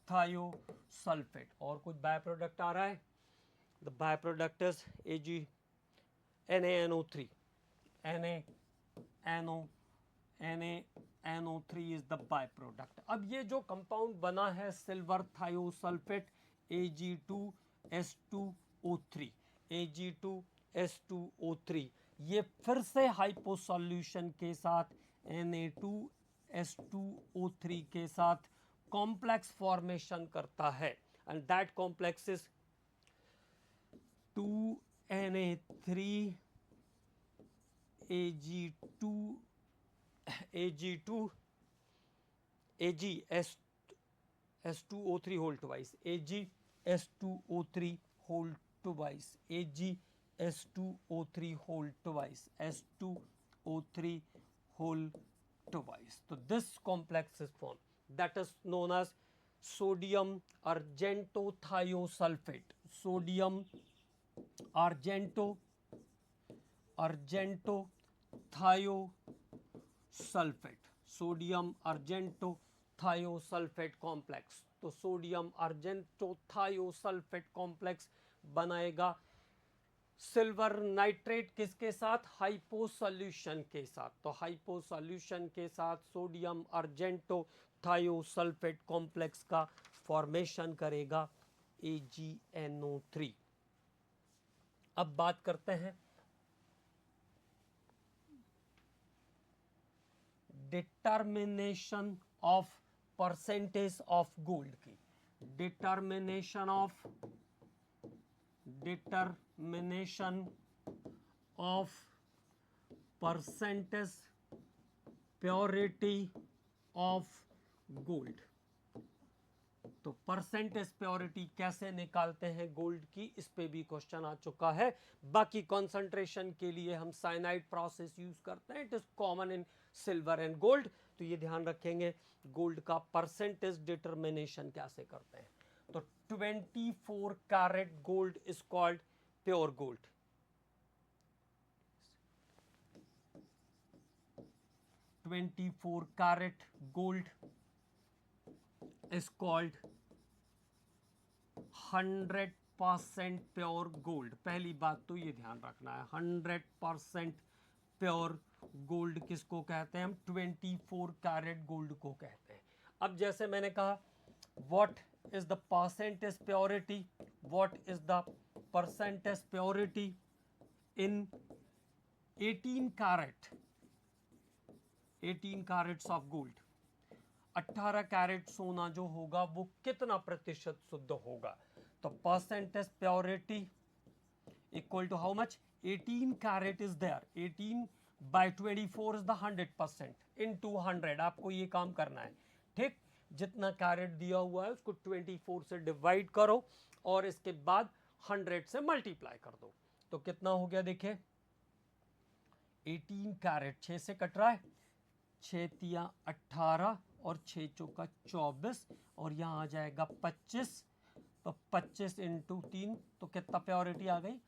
थायोसल्फेट। और कुछ बाय प्रोडक्ट आ रहा है, the by product is NaNO3, NaNO3 is the by product. अब ये जो कंपाउंड बना है सिल्वर थायोसल्फेट Ag2S2O3, Ag2S2O3, ये फिर से हाइपो सॉल्यूशन के साथ Na2S2O3 के साथ कॉम्प्लेक्स फॉर्मेशन करता है, and that complex is 2Na3 AgS2O3 whole twice, AgS2O3 whole twice, AgS2O3 whole twice, S2O3 whole twice. So this complex is formed, that is known as sodium argentothiosulfate, sodium argentothiosulfate, sodium argentothiosulfate complex। तो sodium argentothiosulfate complex बनाएगा silver nitrate किसके साथ? Hypo solution के साथ। तो hypo solution के साथ sodium argentothiosulfate complex का फॉर्मेशन करेगा AgNO3। अब बात करते हैं determination of percentage of gold की, determination of percentage purity of gold. तो परसेंटेज प्योरिटी कैसे निकालते हैं गोल्ड की, इस पे भी क्वेश्चन आ चुका है। बाकी कंसंट्रेशन के लिए हम साइनाइड प्रोसेस यूज करते हैं, it is common in silver and gold. तो ये ध्यान रखेंगे गोल्ड का परसेंटेज डिटर्मिनेशन कैसे करते हैं। तो 24 carat gold is called pure gold, 24 carat gold is called 100% pure gold. पहली बात तो ये ध्यान रखना है, 100% प्योर गोल्ड किसको कहते हैं? हम 24 कैरेट गोल्ड को कहते हैं। अब जैसे मैंने कहा what is the percentage purity, what is the percentage purity in 18 carat, 18 carats of gold. 18 carat सोना जो होगा वो कितना प्रतिशत शुद्ध होगा? तो percentage purity equal to how much? 18 carat is there, 18 by 24 is the 100% into 100। आपको ये काम करना है, ठीक? जितना कैरेट दिया हुआ है उसको 24 से डिवाइड करो और इसके बाद 100 से मल्टीप्लाई कर दो। तो कितना हो गया देखिए, 18 कैरेट 6 से कट रहा है, 6 तिया 18 और 6 चौका 24 और यहाँ आ जाएगा 25। तो 25 इंटू 3 तो कितना प्योरिटी आ गई?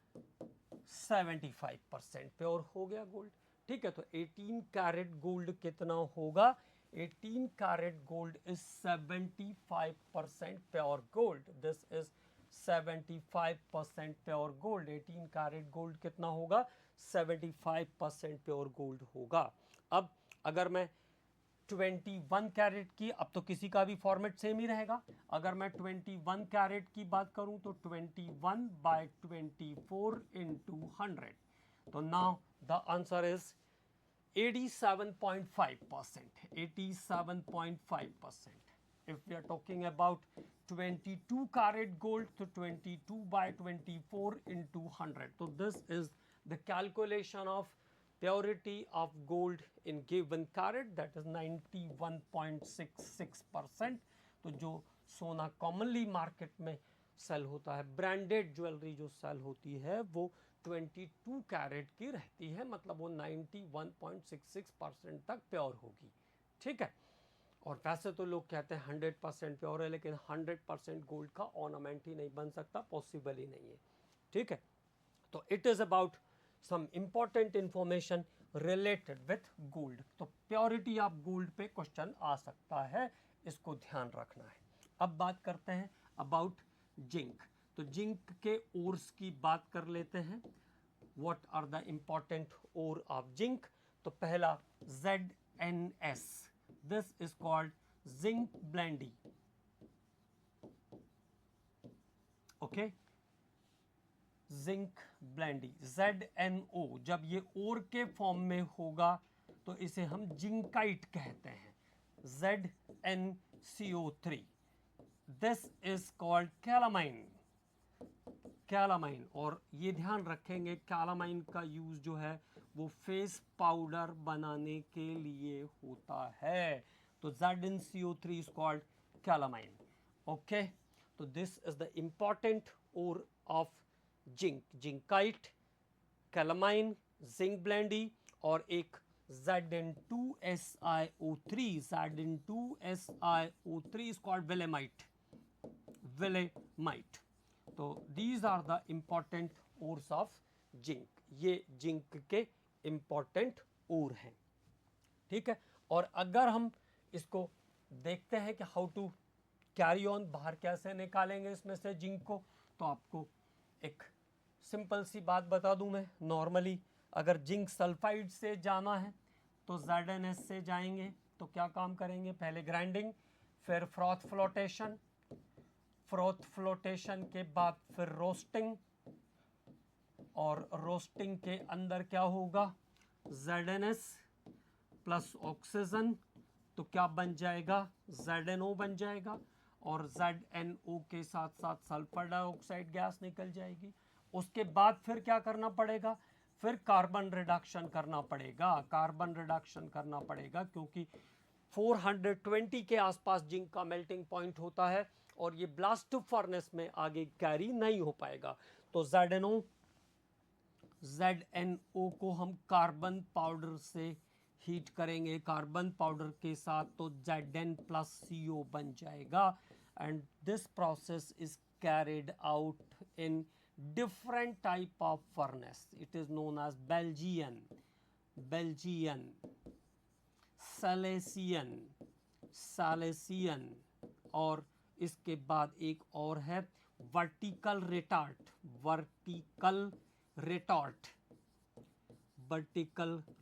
75% प्योर हो गया गोल्ड। ठीक है, तो 18 कैरेट गोल्ड कितना होगा? 18 karat gold is 75% pure gold. This is 75% pure gold. 18 carat gold कितना होगा? 75% प्योर गोल्ड होगा. अब अगर मैं 21 कैरेट की, अब तो किसी का भी फॉर्मेट सेम ही रहेगा. अगर मैं 21 कैरेट की बात करूं तो 21 बाय 24 इंटू 100. तो now the answer is 87.5%. 87.5%. If we are talking about 22 karat gold, so 22 by 24 into 100. So this is the calculation of purity of gold in given carat, that is 91.66%. तो जो सोना commonly market में cell होता है, branded jewellery जो cell होती है वो 22 कैरेट की रहती है, मतलब वो 91.66% तक प्योर होगी. ठीक है. और वैसे तो लोग कहते हैं 100% प्योर है, लेकिन 100% गोल्ड का ऑर्नामेंट ही नहीं बन सकता, पॉसिबल ही नहीं है. ठीक है. तो it is about some important information related with gold. तो प्योरिटी ऑफ गोल्ड पे क्वेश्चन आ सकता है, इसको ध्यान रखना है. अब बात करते हैं अबाउट जिंक. तो जिंक के ओर्स की बात कर लेते हैं. What are the important ore of zinc? तो पहला ZNS. This is called zinc blendy. Okay, zinc blendy, ZNO. जब ये ओर के फॉर्म में होगा तो इसे हम जिंकाइट कहते हैं, ZnCO3. This is called calamine. Calamine. और ये ध्यान रखेंगे कैलामाइन का यूज जो है वो फेस पाउडर बनाने के लिए होता है. तो ZnCO3 is called calamine. Okay, तो this is the important ore of zinc. Zincite, calamine, zinc blende और एक Zn2SiO3. Zn2SiO3 is called willemite. willemite. तो these are the important ores of zinc. ये जिंक के इंपॉर्टेंट ओर हैं. ठीक है. और अगर हम इसको देखते हैं कि हाउ टू कैरी ऑन, बाहर कैसे निकालेंगे इसमें से जिंक को, तो आपको एक सिंपल सी बात बता दूं मैं. नॉर्मली अगर जिंक सल्फाइड से जाना है तो ZnS से जाएंगे. तो क्या काम करेंगे? पहले ग्राइंडिंग, फिर फ्रॉथ फ्लोटेशन, फ्रॉथ फ्लोटेशन के बाद फिर रोस्टिंग, और रोस्टिंग के अंदर क्या होगा? ZnS plus oxygen. तो क्या बन जाएगा? ZnO बन जाएगा. और ZnO के साथ साथ सल्फर डाइऑक्साइड गैस निकल जाएगी. उसके बाद फिर क्या करना पड़ेगा? फिर कार्बन रिडक्शन करना पड़ेगा. कार्बन रिडक्शन करना पड़ेगा क्योंकि 420 के आसपास जिंक का मेल्टिंग पॉइंट होता है और ये ब्लास्ट फर्नेस में आगे कैरी नहीं हो पाएगा. तो ZnO को हम कार्बन पाउडर से हीट करेंगे, कार्बन पाउडर के साथ, तो Zn प्लस CO बन जाएगा. And this process is carried out in different type of furnace. It is known as Belgian, Silesian, और इसके बाद एक और है वर्टिकल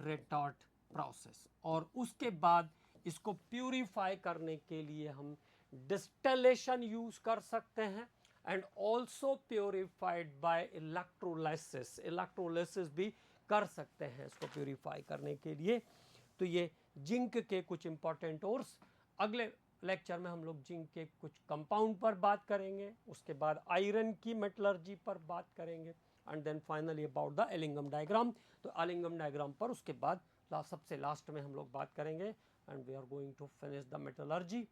रिटार्ट प्रोसेस. और उसके बाद इसको प्यूरिफाई करने के लिए हम डिस्टिलेशन यूज कर सकते हैं and also purified by electrolysis. Electrolysis भी कर सकते हैं इसको प्योरीफाई करने के लिए. तो ये जिंक के कुछ इंपॉर्टेंट ओर्स. अगले लेक्चर में हम लोग जिंक के कुछ कंपाउंड पर बात करेंगे, उसके बाद आयरन की मेटलर्जी पर बात करेंगे, and then finally about the Ellingham diagram. तो एलिंगम डायग्राम पर उसके बाद सबसे लास्ट में हम लोग बात करेंगे, and we are going to finish the metallurgy.